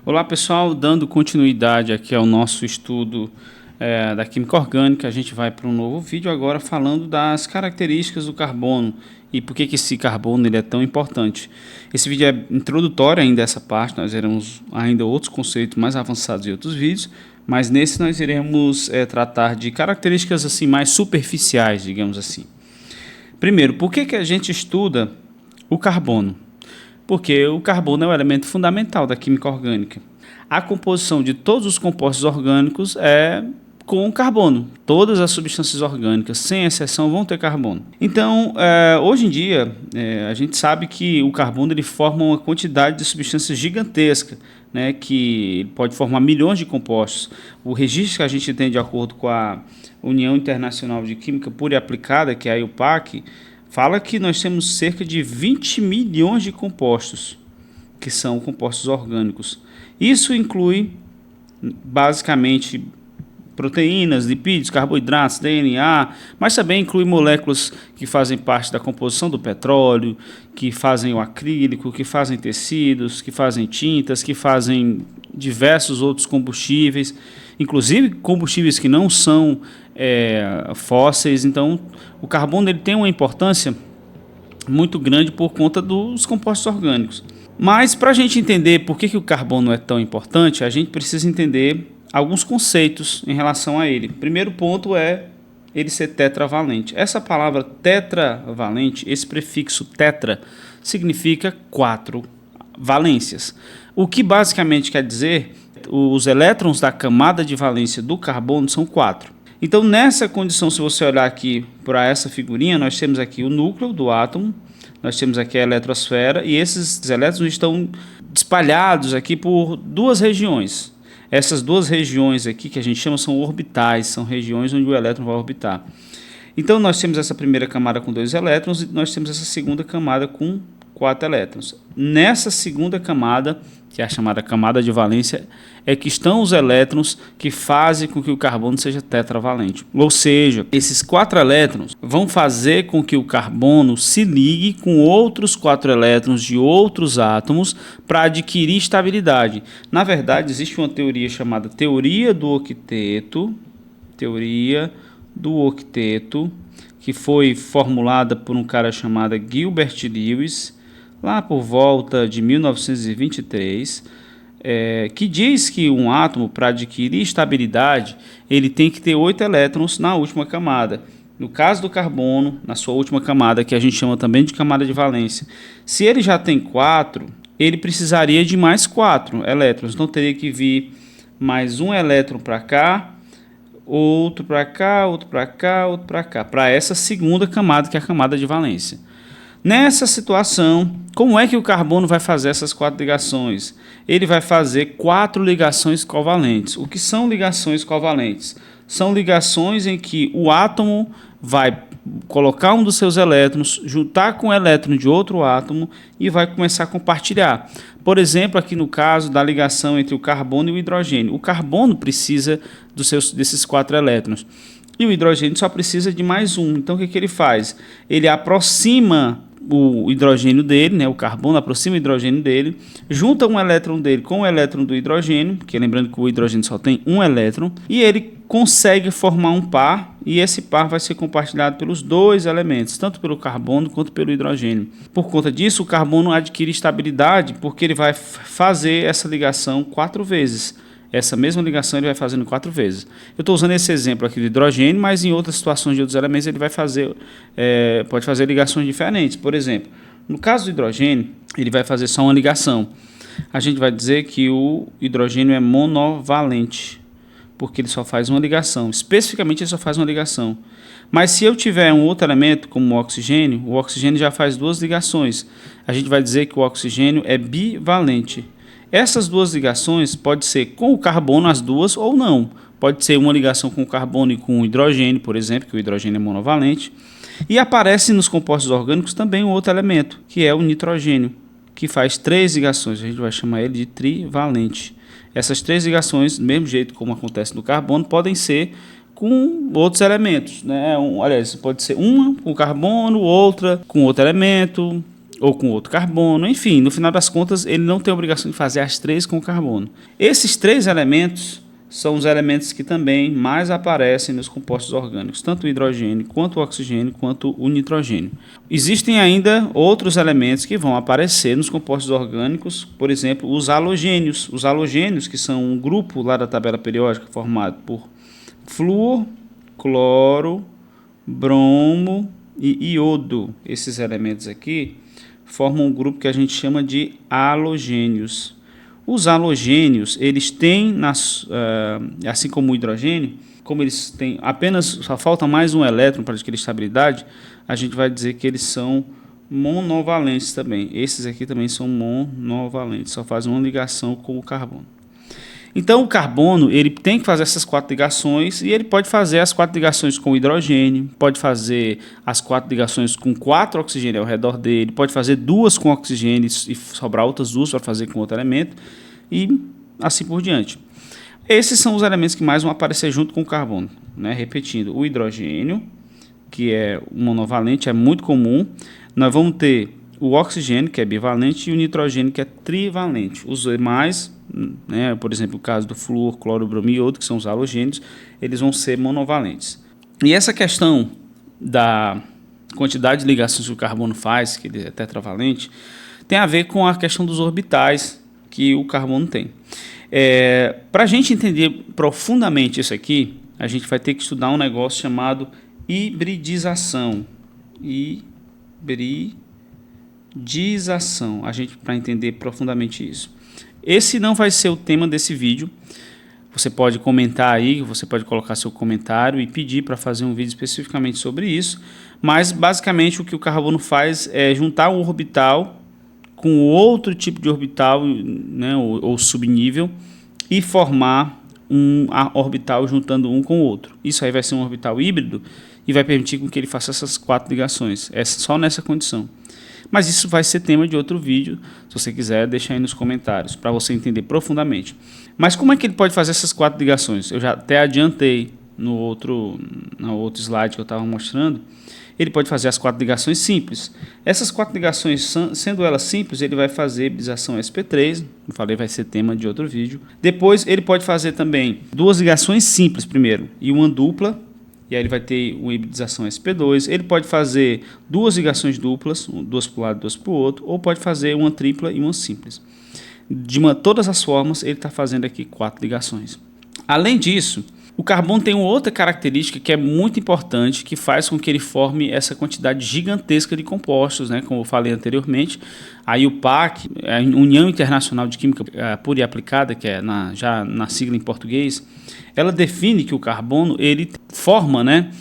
Olá pessoal, dando continuidade aqui ao nosso estudo da química orgânica, a gente vai para um novo vídeo agora falando das características do carbono e por que esse carbono ele é tão importante. Esse vídeo é introdutório ainda essa parte, nós veremos ainda outros conceitos mais avançados em outros vídeos, mas nesse nós iremos tratar de características assim mais superficiais, digamos assim. Primeiro, por que a gente estuda o carbono? Porque o carbono é o elemento fundamental da química orgânica. A composição de todos os compostos orgânicos é com carbono. Todas as substâncias orgânicas, sem exceção, vão ter carbono. Então, hoje em dia, a gente sabe que o carbono ele forma uma quantidade de substâncias gigantesca, né, que pode formar milhões de compostos. O registro que a gente tem de acordo com a União Internacional de Química Pura e Aplicada, que é a IUPAC, fala que nós temos cerca de 20 milhões de compostos, que são compostos orgânicos. Isso inclui, basicamente, proteínas, lipídios, carboidratos, DNA, mas também inclui moléculas que fazem parte da composição do petróleo, que fazem o acrílico, que fazem tecidos, que fazem tintas, que fazem diversos outros combustíveis, inclusive combustíveis que não são fósseis. Então, o carbono ele tem uma importância muito grande por conta dos compostos orgânicos. Mas, para a gente entender por que o carbono é tão importante, a gente precisa entender alguns conceitos em relação a ele. Primeiro ponto é ele ser tetravalente. Essa palavra tetravalente, esse prefixo tetra, significa 4 valências. O que basicamente quer dizer, os elétrons da camada de valência do carbono são 4. Então, nessa condição, se você olhar aqui para essa figurinha, nós temos aqui o núcleo do átomo, nós temos aqui a eletrosfera, e esses elétrons estão espalhados aqui por duas regiões. Essas duas regiões aqui, que a gente chama, são orbitais, são regiões onde o elétron vai orbitar. Então, nós temos essa primeira camada com 2 elétrons e nós temos essa segunda camada com 4 elétrons. Nessa segunda camada, que é a chamada camada de valência, é que estão os elétrons que fazem com que o carbono seja tetravalente. Ou seja, esses 4 elétrons vão fazer com que o carbono se ligue com outros 4 elétrons de outros átomos para adquirir estabilidade. Na verdade, existe uma teoria chamada teoria do octeto, que foi formulada por um cara chamado Gilbert Lewis, lá por volta de 1923, que diz que um átomo, para adquirir estabilidade, ele tem que ter 8 elétrons na última camada. No caso do carbono, na sua última camada, que a gente chama também de camada de valência, se ele já tem 4, ele precisaria de mais 4 elétrons. Então teria que vir mais um elétron para cá, outro para cá, outro para cá, outro para cá, para essa segunda camada, que é a camada de valência. Nessa situação, como é que o carbono vai fazer essas 4 ligações? Ele vai fazer 4 ligações covalentes. O que são ligações covalentes? São ligações em que o átomo vai colocar um dos seus elétrons, juntar com o elétron de outro átomo e vai começar a compartilhar. Por exemplo, aqui no caso da ligação entre o carbono e o hidrogênio. O carbono precisa desses 4 elétrons. E o hidrogênio só precisa de mais um. Então, o que ele faz? Ele aproxima o hidrogênio dele, né, o carbono aproxima o hidrogênio dele, junta um elétron dele com o elétron do hidrogênio, que lembrando que o hidrogênio só tem um elétron, e ele consegue formar um par, e esse par vai ser compartilhado pelos 2 elementos, tanto pelo carbono quanto pelo hidrogênio. Por conta disso, o carbono adquire estabilidade, porque ele vai fazer essa ligação 4 vezes. Essa mesma ligação ele vai fazendo 4 vezes. Eu estou usando esse exemplo aqui do hidrogênio, mas em outras situações de outros elementos ele vai fazer, pode fazer ligações diferentes. Por exemplo, no caso do hidrogênio, ele vai fazer só uma ligação. A gente vai dizer que o hidrogênio é monovalente, porque ele só faz uma ligação. Especificamente ele só faz uma ligação. Mas se eu tiver um outro elemento, como o oxigênio já faz 2 ligações. A gente vai dizer que o oxigênio é bivalente. Essas 2 ligações pode ser com o carbono as duas ou não. Pode ser uma ligação com o carbono e com o hidrogênio, por exemplo, que o hidrogênio é monovalente. E aparece nos compostos orgânicos também um outro elemento, que é o nitrogênio, que faz 3 ligações. A gente vai chamar ele de trivalente. Essas 3 ligações, do mesmo jeito como acontece no carbono, podem ser com outros elementos, né? Aliás, pode ser uma com carbono, outra com outro elemento, ou com outro carbono, enfim, no final das contas ele não tem a obrigação de fazer as três com carbono. Esses três elementos são os elementos que também mais aparecem nos compostos orgânicos, tanto o hidrogênio, quanto o oxigênio, quanto o nitrogênio. Existem ainda outros elementos que vão aparecer nos compostos orgânicos, por exemplo, os halogênios. Os halogênios, que são um grupo lá da tabela periódica formado por flúor, cloro, bromo e iodo. Esses elementos aqui formam um grupo que a gente chama de halogênios. Os halogênios, eles têm, assim como o hidrogênio, como eles têm apenas, só falta mais um elétron para adquirir estabilidade, a gente vai dizer que eles são monovalentes também. Esses aqui também são monovalentes, só fazem uma ligação com o carbono. Então o carbono ele tem que fazer essas 4 ligações e ele pode fazer as 4 ligações com o hidrogênio, pode fazer as 4 ligações com 4 oxigênios ao redor dele, pode fazer 2 com oxigênio e sobrar outras 2 para fazer com outro elemento e assim por diante. Esses são os elementos que mais vão aparecer junto com o carbono, né? Repetindo, o hidrogênio, que é monovalente, é muito comum. Nós vamos ter o oxigênio, que é bivalente, e o nitrogênio, que é trivalente. Os demais, né, por exemplo, o caso do flúor, cloro, bromo e iodo, que são os halogênios, eles vão ser monovalentes. E essa questão da quantidade de ligações que o carbono faz, que ele é tetravalente, tem a ver com a questão dos orbitais que o carbono tem. Para a gente entender profundamente isso aqui, a gente vai ter que estudar um negócio chamado hibridização. Hibridização, para entender profundamente isso. Esse não vai ser o tema desse vídeo. Você pode comentar aí, você pode colocar seu comentário e pedir para fazer um vídeo especificamente sobre isso. Mas basicamente o que o carbono faz é juntar um orbital com outro tipo de orbital, né, ou subnível, e formar um orbital juntando um com o outro. Isso aí vai ser um orbital híbrido e vai permitir com que ele faça essas 4 ligações. É só nessa condição. Mas isso vai ser tema de outro vídeo, se você quiser, deixa aí nos comentários, para você entender profundamente. Mas como é que ele pode fazer essas 4 ligações? Eu já até adiantei no outro slide que eu estava mostrando. Ele pode fazer as 4 ligações simples. Essas 4 ligações, sendo elas simples, ele vai fazer hibridação sp3, eu falei, vai ser tema de outro vídeo. Depois ele pode fazer também 2 ligações simples primeiro, e uma dupla, e aí ele vai ter uma hibridização sp2. Ele pode fazer 2 ligações duplas, 2 para um lado e 2 para o outro, ou pode fazer uma tripla e uma simples. De todas as formas, ele está fazendo aqui 4 ligações. Além disso, o carbono tem uma outra característica que é muito importante, que faz com que ele forme essa quantidade gigantesca de compostos, né? Como eu falei anteriormente, a IUPAC, a União Internacional de Química Pura e Aplicada, que é já na sigla em português, ela define que o carbono ele forma, né,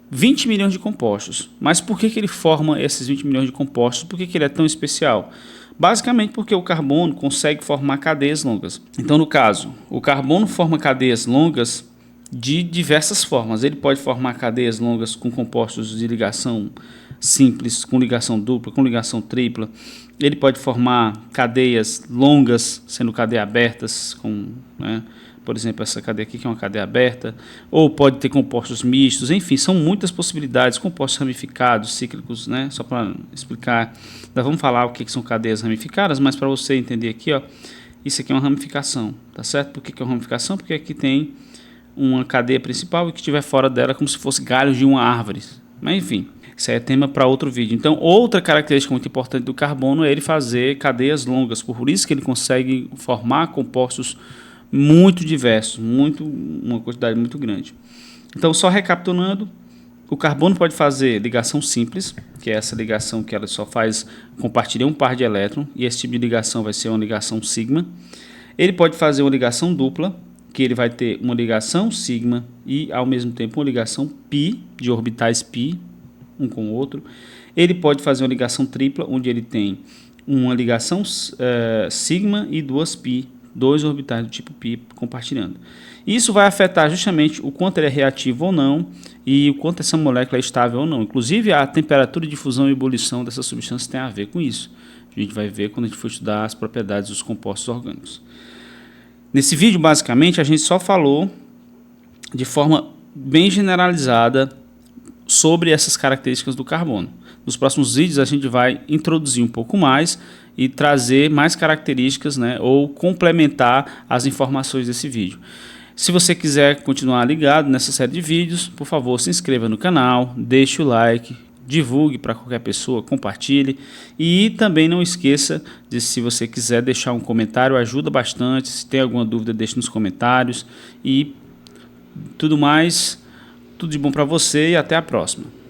20 milhões de compostos. Mas por que ele forma esses 20 milhões de compostos? Por que ele é tão especial? Basicamente porque o carbono consegue formar cadeias longas. Então, no caso, o carbono forma cadeias longas de diversas formas. Ele pode formar cadeias longas com compostos de ligação simples, com ligação dupla, com ligação tripla. Ele pode formar cadeias longas, sendo cadeias abertas, né, por exemplo, essa cadeia aqui que é uma cadeia aberta, ou pode ter compostos mistos, enfim, são muitas possibilidades, compostos ramificados, cíclicos, né, só para explicar, nós vamos falar o que são cadeias ramificadas, mas para você entender aqui, ó, isso aqui é uma ramificação, tá certo? Por que é uma ramificação? Porque aqui tem uma cadeia principal e que estiver fora dela como se fosse galhos de uma árvore, mas enfim, isso aí é tema para outro vídeo. Então, outra característica muito importante do carbono é ele fazer cadeias longas, por isso que ele consegue formar compostos muito diversos, uma quantidade muito grande. Então, só recapitulando, o carbono pode fazer ligação simples, que é essa ligação que ela só faz compartilhar um par de elétrons, e esse tipo de ligação vai ser uma ligação sigma. Ele pode fazer uma ligação dupla, que ele vai ter uma ligação sigma e, ao mesmo tempo, uma ligação pi, de orbitais pi, um com o outro. Ele pode fazer uma ligação tripla, onde ele tem uma ligação sigma e 2 pi, 2 orbitais do tipo π compartilhando. Isso vai afetar justamente o quanto ele é reativo ou não e o quanto essa molécula é estável ou não. Inclusive, a temperatura de fusão e ebulição dessa substância tem a ver com isso. A gente vai ver quando a gente for estudar as propriedades dos compostos orgânicos. Nesse vídeo, basicamente, a gente só falou de forma bem generalizada sobre essas características do carbono. nos próximos vídeos a gente vai introduzir um pouco mais e trazer mais características, né, ou complementar as informações desse vídeo. Se você quiser continuar ligado nessa série de vídeos, por favor, se inscreva no canal, deixe o like, divulgue para qualquer pessoa, compartilhe e também não esqueça de, se você quiser deixar um comentário, ajuda bastante. Se tem alguma dúvida, deixe nos comentários e tudo mais. Tudo de bom para você e até a próxima.